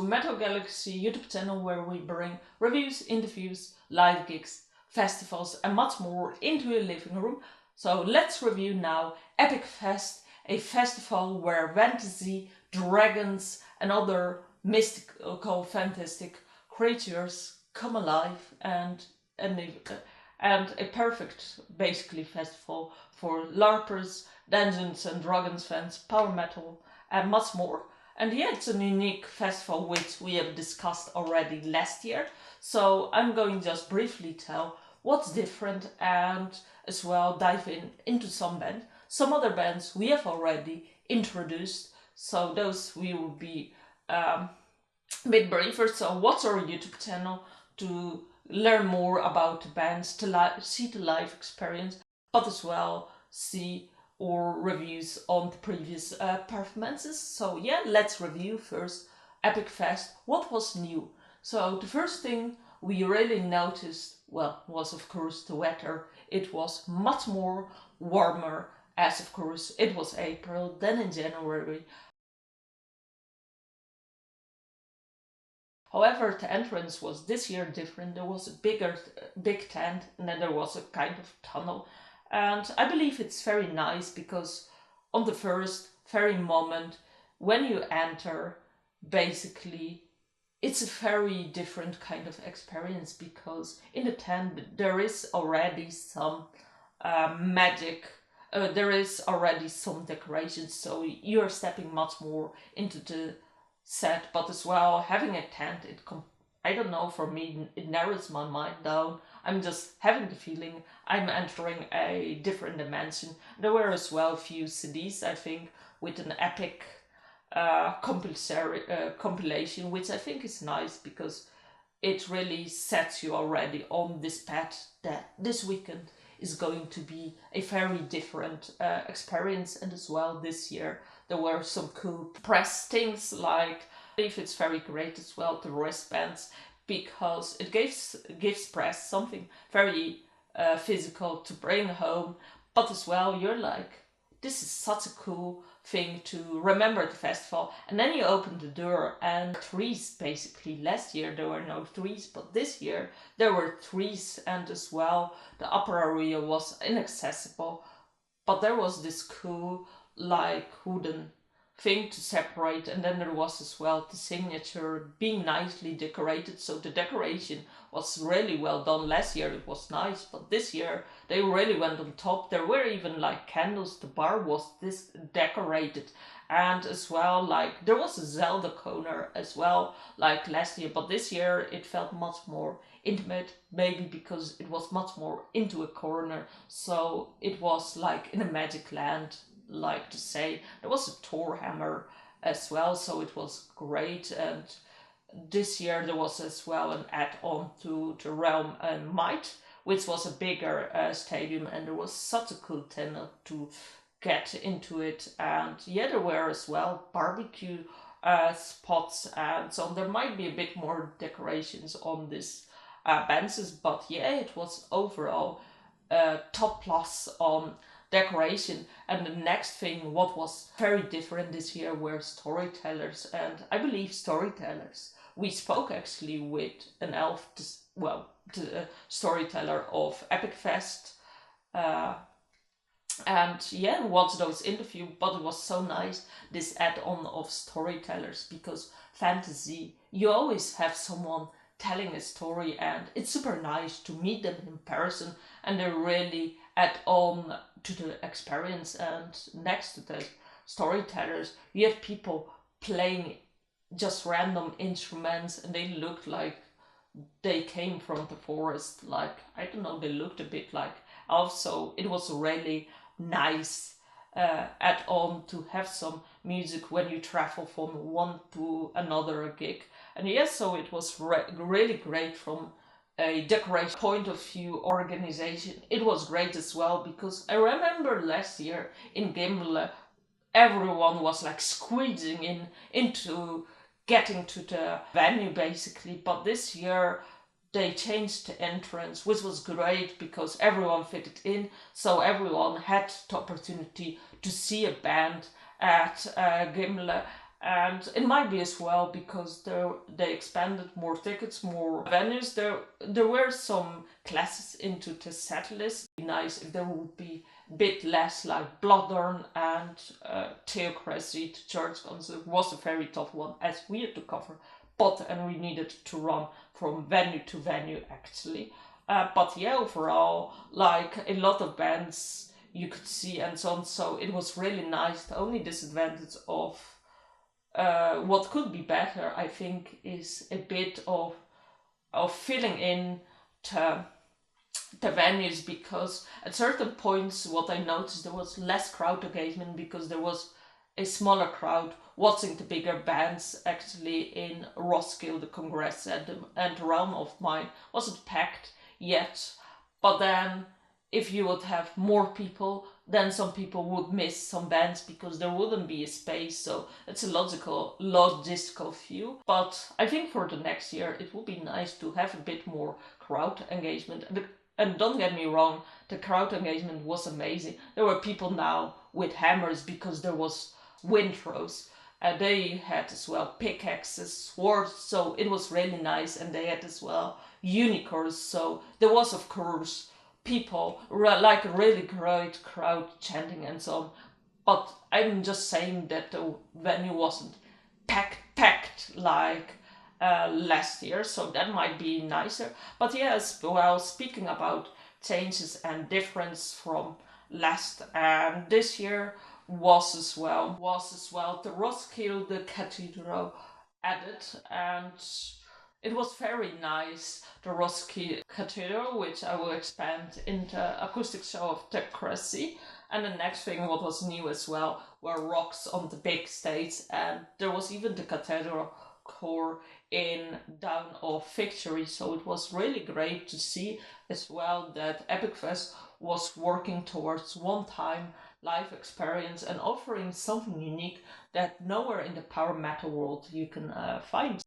Metal Galaxy YouTube channel where we bring reviews, interviews, live gigs, festivals and much more into your living room. So let's review now EpicFest, a festival where fantasy, dragons and other mystical, fantastic creatures come alive and a perfect, basically, festival for LARPers, Dungeons and Dragons fans, power metal and much more. And yeah, it's a unique festival which we have discussed already last year. So I'm going to just briefly tell what's different and as well dive into some bands. Some other bands we have already introduced, so those we will be a bit briefer. So what's our YouTube channel to learn more about the bands, to see the live experience, but as well see or reviews on the previous performances. So yeah, let's review first EpicFest. What was new? So the first thing we really noticed, well, was of course the weather. It was much more warmer, as of course it was April than in January. However, the entrance was this year different. There was a big tent and then there was a kind of tunnel. And I believe it's very nice because on the first very moment when you enter, basically it's a very different kind of experience because in the tent there is already some magic, there is already some decorations, so you're stepping much more into the set, but as well having a tent, I don't know, for me it narrows my mind down. I'm just having the feeling I'm entering a different dimension. There were as well a few CDs, I think, with an epic compilation, which I think is nice because it really sets you already on this path that this weekend is going to be a very different experience. And as well this year there were some cool press things, like I believe it's very great as well, the wristbands, because it gives press something very physical to bring home, but as well you're like, this is such a cool thing to remember the festival. And then you open the door and trees, basically. Last year there were no trees, but this year there were trees, and as well the upper area was inaccessible, but there was this cool like wooden thing to separate, and then there was as well the signature being nicely decorated. So the decoration was really well done. Last year it was nice, but this year they really went on top. There were even like candles, the bar was this decorated, and as well like there was a Zelda corner as well like last year, but this year it felt much more intimate, maybe because it was much more into a corner, so it was like in a magic land, like to say. There was a Thor hammer as well, so it was great. And this year there was as well an add-on to Realm and Might, which was a bigger stadium, and there was such a cool tunnel to get into it. And yeah, there were as well barbecue spots, and so there might be a bit more decorations on this benches, but yeah, it was overall top plus on decoration. And the next thing what was very different this year were storytellers, and I believe storytellers, we spoke actually with an elf, the storyteller of EpicFest, and yeah, watched those interviews. But it was so nice, this add-on of storytellers, because fantasy, you always have someone telling a story, and it's super nice to meet them in person, and they really add on to the experience. And next to the storytellers you have people playing just random instruments, and they looked like they came from the forest, like I don't know, they looked a bit like elves. So it was really nice add on to have some music when you travel from one to another gig. And yes, so it was really great from a decoration point of view, organization. It was great as well, because I remember last year in Gimle everyone was like squeezing into getting to the venue basically, but this year they changed the entrance, which was great because everyone fitted in, so everyone had the opportunity to see a band at Gimle. And it might be as well because they expanded more tickets, more venues. There were some classes into the set list. It'd be nice if there would be a bit less like Bloodborne and Theocracy. The church concert was a very tough one, as we had to cover, and we needed to run from venue to venue actually. But yeah, overall, like a lot of bands you could see and so on. So it was really nice. The only disadvantage of what could be better, I think, is a bit of filling in the venues, because at certain points what I noticed, there was less crowd engagement because there was a smaller crowd watching the bigger bands. Actually in Roskilde, the Congress and the Realm of Mine wasn't packed yet, but then if you would have more people, then some people would miss some bands because there wouldn't be a space. So it's a logistical view. But I think for the next year, it would be nice to have a bit more crowd engagement. And don't get me wrong, the crowd engagement was amazing. There were people now with hammers because there was windrows. They had as well pickaxes, swords, so it was really nice. And they had as well unicorns. So there was, of course, people, like a really great crowd chanting and so on. But I'm just saying that the venue wasn't packed like last year, so that might be nicer. But yes, well, speaking about changes and difference from last and this year was as well the Roskilde Cathedral added, and it was very nice. The Roskilde Cathedral, which I will expand into acoustic show of Theocracy. And the next thing, what was new as well, were rocks on the big stage, and there was even the cathedral core in Down of Victory. So it was really great to see as well that EpicFest was working towards one-time live experience and offering something unique that nowhere in the power metal world you can find.